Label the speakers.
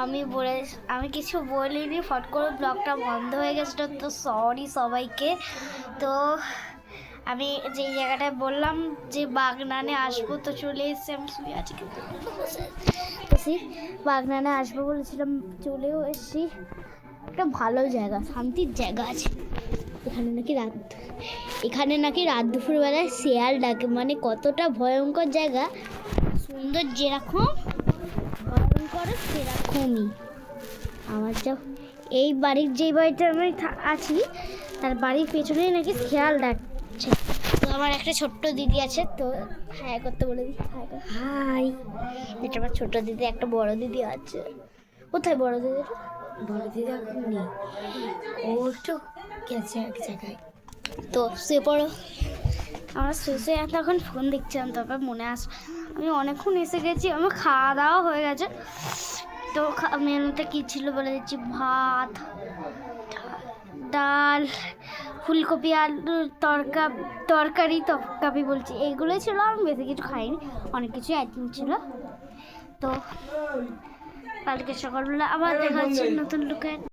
Speaker 1: আমি কিছু বলিনি, ফট করে ব্লগটা বন্ধ হয়ে গেছিলো, তো সরি সবাইকে। তো আমি যেই জায়গাটায় বললাম যে বাগনানে আসবো, তো চলে এসেছি। আমি শুয়ে আছি কিন্তু বাগনানে আসবো বলেছিলাম, চলেও এসেছি। একটা ভালো জায়গা, শান্তির জায়গা আছে। এখানে নাকি রাত দুপুরবেলায় শেয়াল ডাকে, মানে কতটা ভয়ঙ্কর জায়গা। সুন্দর যেরকম, ভয়ঙ্কর সেরকমই। আমার যা এই বাড়ির যেই বাড়িতে আমি আছি, তার বাড়ির পেছনেই নাকি শেয়াল ডাকছে। তো আমার একটা ছোট্ট দিদি আছে, তো হাই করতে বলে দিই। হাই, এটা আমার ছোট দিদি। একটা বড় দিদি আছে। কোথায় বড় দিদিটা? বড় দিদি এখন নেই, ও তো গেছে এক জায়গায়। তো শুয়ে পড়ো। আমরা শুয়ে এখন ফোন দেখছিলাম, তারপর মনে আমি অনেকক্ষণ এসে গেছি। আমার খাওয়া দাওয়া হয়ে গেছে। তো মেনুতে কী ছিল বলে দিচ্ছি। ভাত, ডাল, ফুলকপি আলুর তরকারি বলছি, এইগুলোই ছিল। আমি বেশি কিছু খাইনি, অনেক কিছু আইটেম ছিল। তো কালকে সকালবেলা আবার দেখা হচ্ছে নতুন লুকের।